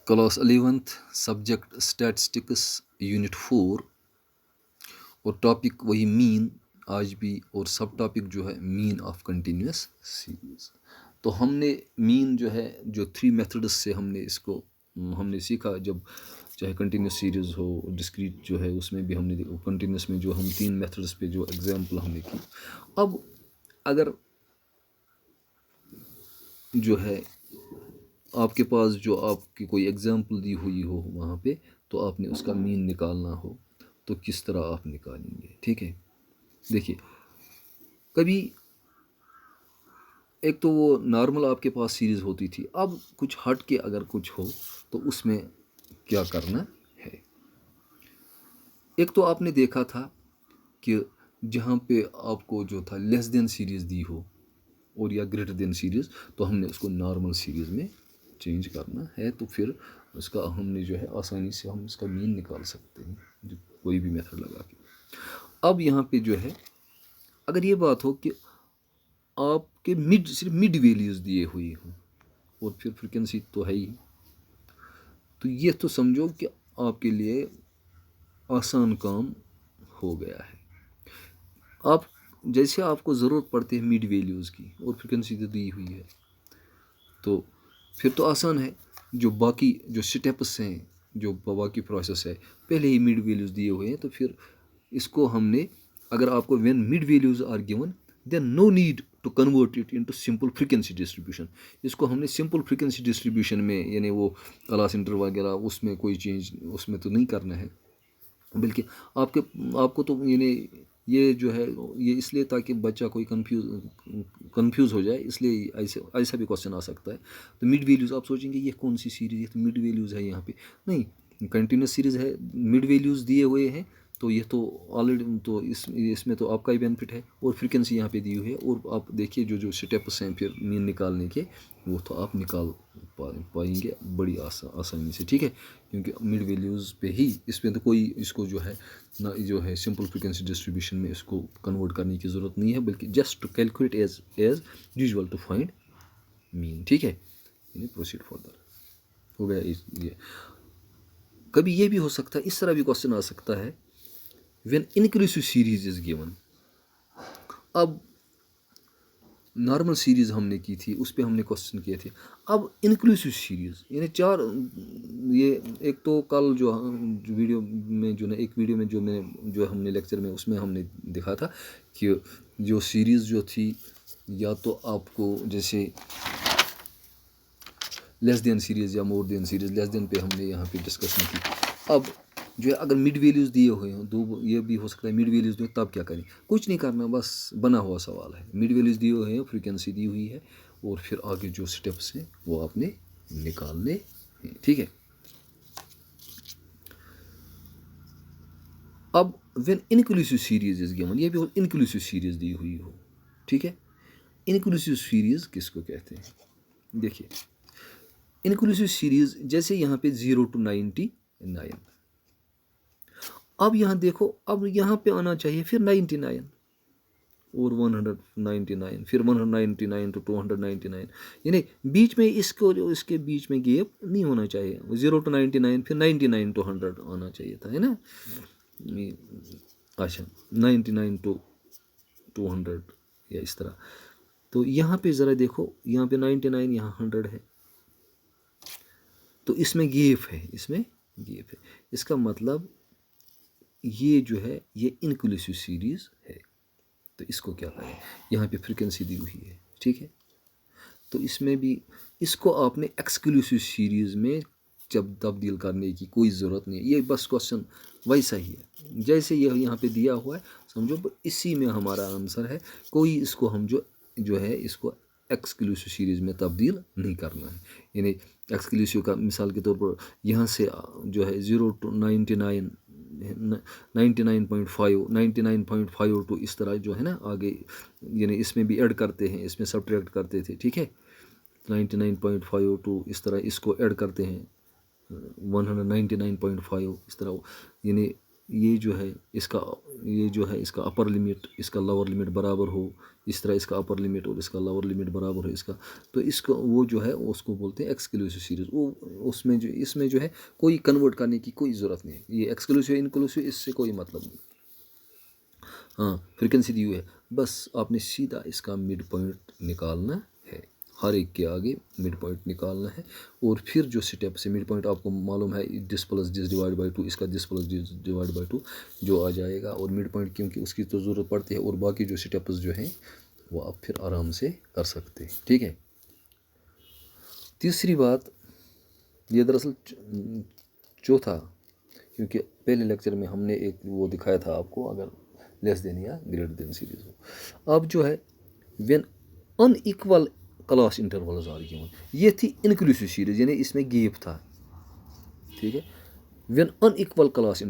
Class 11th subject statistics unit 4 और topic वही mean आज भी, और सब टॉपिक जो है मीन ऑफ कंटिन्यूस सीरीज। तो हमने मीन जो है जो 3 मेथड्स से हमने इसको हमने सीखा, जब चाहे कंटिन्यूस सीरीज़ हो, डिस्क्रीट जो है उसमें भी हमने, कंटिन्यूस में जो हम 3 मेथड्स पे जो एग्जांपल हमने की। अब अगर जो है आपके पास जो आपकी कोई एग्जांपल दी हुई हो वहाँ पे, तो आपने उसका मीन निकालना हो तो किस तरह आप निकालेंगे। ठीक है, देखिए कभी एक तो वो नॉर्मल आपके पास सीरीज़ होती थी, अब कुछ हट के अगर कुछ हो तो उसमें क्या करना है। एक तो आपने देखा था कि जहाँ पे आपको जो था लेस देन सीरीज़ दी हो और या ग्रेटर देन सीरीज़, तो हमने उसको नॉर्मल सीरीज़ में चेंज करना है, तो फिर उसका हमने जो है आसानी से हम इसका मीन निकाल सकते हैं जो कोई भी मेथड लगा के। अब यहाँ पे जो है अगर ये बात हो कि आपके सिर्फ मिड वैल्यूज़ दिए हुई हों और फिर फ्रिक्वेंसी तो है ही, तो ये तो समझो कि आपके लिए आसान काम हो गया है। आप जैसे आपको ज़रूरत पड़ती है मिड वैल्यूज़ की और फ्रिक्वेंसी तो दी हुई है, तो फिर तो आसान है। जो बाकी जो स्टेप्स हैं, जो बाकी प्रोसेस है, पहले ही मिड वैल्यूज़ दिए हुए हैं, तो फिर इसको हमने, अगर आपको when mid values are given then no need to convert it into simple frequency distribution. इसको हमने सिंपल फ्रीक्वेंसी डिस्ट्रीब्यूशन में, यानी वो क्लास इंटर वगैरह उसमें कोई चेंज उसमें तो नहीं करना है, बल्कि आपको तो ये जो है ये इसलिए ताकि बच्चा कोई कंफ्यूज हो जाए, इसलिए ऐसा भी क्वेश्चन आ सकता है। तो मिड वैल्यूज़ आप सोचेंगे ये कौन सी सीरीज़ है, तो मिड वैल्यूज़ है यहाँ पे, नहीं कंटिन्यूस सीरीज़ है, मिड वैल्यूज़ दिए हुए हैं, तो ये तो ऑलरेडी तो इसमें तो आपका ही बेनिफिट है, और फ्रीक्वेंसी यहाँ पे दी हुई है, और आप देखिए जो स्टेप्स हैं फिर मीन निकालने के, वो तो आप निकाल पाएंगे बड़ी आसानी से। ठीक है, क्योंकि मिड वैल्यूज़ पे ही, इसमें तो कोई इसको जो है ना जो है सिंपल फ्रीक्वेंसी डिस्ट्रीब्यूशन में इसको कन्वर्ट करने की ज़रूरत नहीं है, बल्कि just to calculate as usual to find mean. ठीक है, प्रोसीड फर्दर हो गया। ये कभी ये भी हो सकता है, इस तरह भी क्वेश्चन आ सकता है, when inclusive series is given. अब नॉर्मल सीरीज़ हमने की थी, उस पर हमने क्वेश्चन किए थे। अब इंक्लूसिव सीरीज़ यानी 4, ये एक तो कल जो वीडियो में जो एक वीडियो में जो हमने लेक्चर में उसमें हमने देखा था कि जो सीरीज़ जो थी, या तो आपको जैसे लेस देन सीरीज़ या more than series, less than पे हमने यहाँ पे डिस्कशन की। अब जो है अगर मिड वैल्यूज़ दिए हुए हों, दो ये भी हो सकता है मिड वैल्यूज़ दो, तब क्या करें, कुछ नहीं करना, बस बना हुआ सवाल है। मिड वैल्यूज़ दिए हुए हैं, फ्रीक्वेंसी दी हुई है, और फिर आगे जो स्टेप्स हैं वो आपने निकालने हैं। ठीक है, अब when inclusive series is given, ये भी इंक्लूसिव सीरीज़ दी हुई हो। ठीक है, इंक्लूसिव सीरीज़ किसको कहते हैं, देखिए इंक्लूसिव सीरीज़ जैसे यहाँ पे 0 to 99। अब यहाँ देखो, अब यहाँ पे आना चाहिए फिर 99 और 199, फिर 199 to 299, यानी बीच में इसके बीच में गैप नहीं होना चाहिए। 0 to 99, फिर 99 to 100 आना चाहिए था, है ना। अच्छा, 99 to 200 या इस तरह। तो यहाँ पे ज़रा देखो, यहाँ पे 99, यहाँ 100 है, तो इसमें गैप है, इसमें गैप है। इसका मतलब ये जो है ये इंक्लूसिव सीरीज़ है। तो इसको क्या करें, यहाँ पे फ्रीक्वेंसी दी हुई है। ठीक है, तो इसमें भी इसको आपने एक्सक्लूसिव सीरीज़ में जब तब्दील करने की कोई ज़रूरत नहीं है। ये बस क्वेश्चन वैसा ही है जैसे ये यहाँ पे दिया हुआ है, समझो इसी में हमारा आंसर है। कोई इसको हम जो है इसको एक्सक्लूसिव सीरीज़ में तब्दील नहीं करना है। यानी एक्सक्लूसिव का मिसाल के तौर पर यहाँ से जो है 0 to 99, 99.5, 99.5 टू इस तरह जो है ना आगे, यानी इसमें भी ऐड करते हैं, इसमें सब्ट्रैक्ट करते थे। ठीक है, 99.5 टू इस तरह इसको ऐड करते हैं 199.5 इस तरह, यानी یہ جو ہے اس کا اپر لمٹ اس کا لور لمٹ برابر ہو، اس طرح اس کا اپر لمٹ اور اس کا لور لمٹ برابر ہو اس کا، تو اس کا وہ جو ہے اس کو بولتے ہیں ایکسکلوسیو سیریز. وہ اس میں جو ہے کوئی کنورٹ کرنے کی کوئی ضرورت نہیں ہے. یہ ایکسکلوسیو انکلوسیو اس سے کوئی مطلب نہیں. ہاں فریکوینسی دی ہوئی ہے، بس آپ نے سیدھا اس کا مڈ پوائنٹ نکالنا ہے. ہر ایک کے آگے مڈ پوائنٹ نکالنا ہے، اور پھر جو اسٹیپس ہے مڈ پوائنٹ آپ کو معلوم ہے ڈس پلس ڈس ڈیوائڈ بائی 2، اس کا ڈس پلس ڈس ڈیوائڈ بائی 2 جو آ جائے گا. اور مڈ پوائنٹ کیونکہ اس کی تو ضرورت پڑتی ہے، اور باقی جو اسٹیپس جو ہیں وہ آپ پھر آرام سے کر سکتے ہیں. ٹھیک ہے. تیسری بات یہ دراصل چوتھا، کیونکہ پہلے لیکچر میں ہم نے ایک وہ دکھایا تھا آپ کو اگر لیس دین یا گریٹر دین سیریز ہو. اب جو ہے when in equal class intervals are given, یہ تھی انکلوسیو سیریز یعنی اس میں گیپ تھا. ٹھیک ہے. When in equal class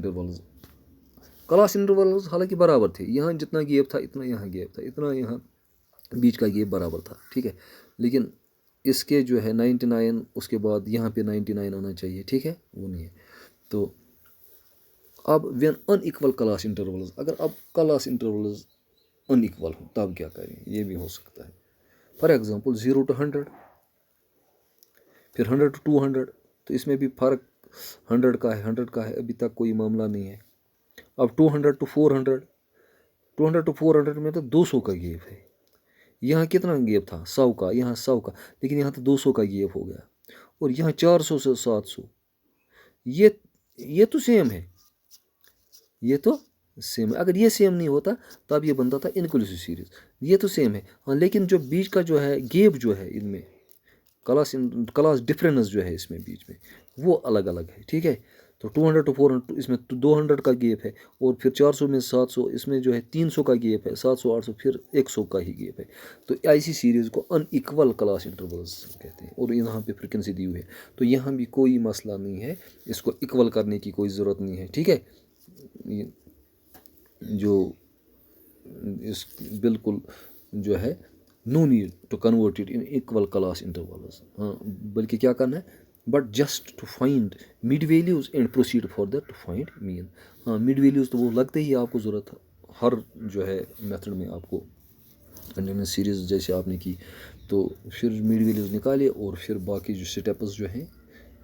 intervals حالانکہ برابر تھے، یہاں جتنا گیپ تھا اتنا یہاں گیپ تھا، اتنا یہاں بیچ کا گیپ برابر تھا. ٹھیک ہے. لیکن اس کے جو ہے 99 اس کے بعد یہاں پہ 99 آنا چاہیے. ٹھیک ہے، وہ نہیں ہے. تو اب when in equal class intervals, اگر اب کلاس انٹرولز ان ایکول ہو تب کیا کریں، یہ بھی ہو سکتا ہے. فار ایگزامپل 0 to 100، پھر 100 to 200، تو اس میں بھی فرق 100 کا ہے 100 کا ہے، ابھی تک کوئی معاملہ نہیں ہے. اب 200 to 400، 200 to 400 میں تو 200 کا گیپ ہے. یہاں کتنا گیپ تھا 100 کا، یہاں 100 کا، لیکن یہاں تو 200 کا گیپ ہو گیا. اور یہاں 400 سے 700، یہ تو سیم ہے، یہ تو سیم ہے. اگر یہ سیم نہیں ہوتا تب یہ بنتا تھا انکلوسیو سیریز. یہ تو سیم ہے ہاں، لیکن جو بیچ کا جو ہے گیپ جو ہے ان میں کلاس ڈفرینس جو ہے اس میں بیچ میں وہ الگ الگ ہے. ٹھیک ہے. تو 200 to 400 اس میں 200 کا گیپ ہے، اور پھر 400 میں 700 اس میں جو ہے 300 کا گیپ ہے، 700 800 پھر 100 کا ہی گیپ ہے. تو ایسی سیریز کو ان ایکول کلاس انٹرولز کہتے ہیں. اور یہاں پہ فریکوینسی دی ہوئی ہے، تو یہاں بھی کوئی مسئلہ نہیں ہے، اس کو ایکول کرنے کی کوئی ضرورت نہیں ہے. ٹھیک ہے. جو اس بالکل جو ہے no need to convert it in equal class intervals. ہاں بلکہ کیا کرنا ہے، but just to find mid values and proceed further to find mean. ہاں مڈ ویلیوز تو وہ لگتے ہی آپ کو ضرورت ہر جو ہے میتھڈ میں آپ کو کنٹینیوس سیریز جیسے آپ نے کی، تو پھر مڈ ویلیوز نکالے اور پھر باقی جو سٹیپس جو ہیں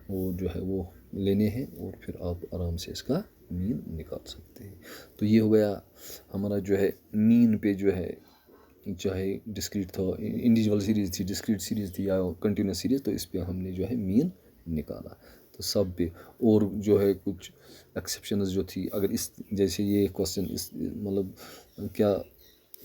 وہ جو ہے وہ لینے ہیں، اور پھر آپ آرام سے اس کا مین نکال سکتے ہیں. تو یہ ہو گیا ہمارا جو ہے مین پہ جو ہے، چاہے ڈسکریٹ تھا انڈیویجول سیریز تھی، ڈسکریٹ سیریز تھی یا کنٹینیوس سیریز، تو اس پہ ہم نے جو ہے مین نکالا. تو سب پہ اور جو ہے کچھ ایکسیپشنز جو تھی، اگر اس جیسے یہ کوشچن اس مطلب کیا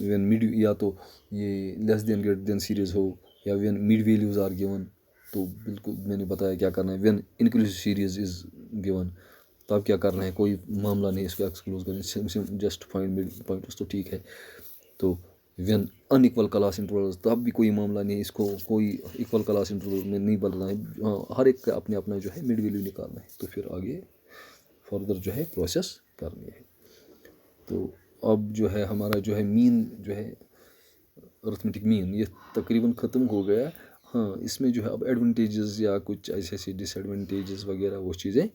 وین مڈ یا تو یہ لیس دین گریٹر دین سیریز ہو یا when mid values are given, تو بالکل میں نے بتایا کیا کرنا ہے. When inclusive series is given تب کیا کرنا ہے، کوئی معاملہ نہیں اس کو ایکسکلوز کریں، جسٹ فائنڈ مڈ پوائنٹس تو ٹھیک ہے. تو when in equal class intervals تب بھی کوئی معاملہ نہیں، اس کو کوئی ایکول کلاس انٹرول میں نہیں بدلنا ہے. ہر ایک کا اپنے اپنا جو ہے مڈ ویلیو نکالنا ہے، تو پھر آگے فردر جو ہے پروسیس کرنی ہے. تو اب جو ہے ہمارا جو ہے مین جو ہے ارتھمیٹک مین یہ تقریباً ختم ہو گیا. ہاں اس میں جو ہے اب ایڈوانٹیجز یا کچھ ایسے ڈس ایڈوانٹیجز وغیرہ وہ چیزیں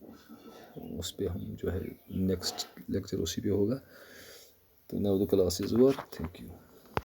اس پہ ہم جو ہے نیکسٹ لیکچر اسی پہ ہوگا. تو now the class is over. Thank you.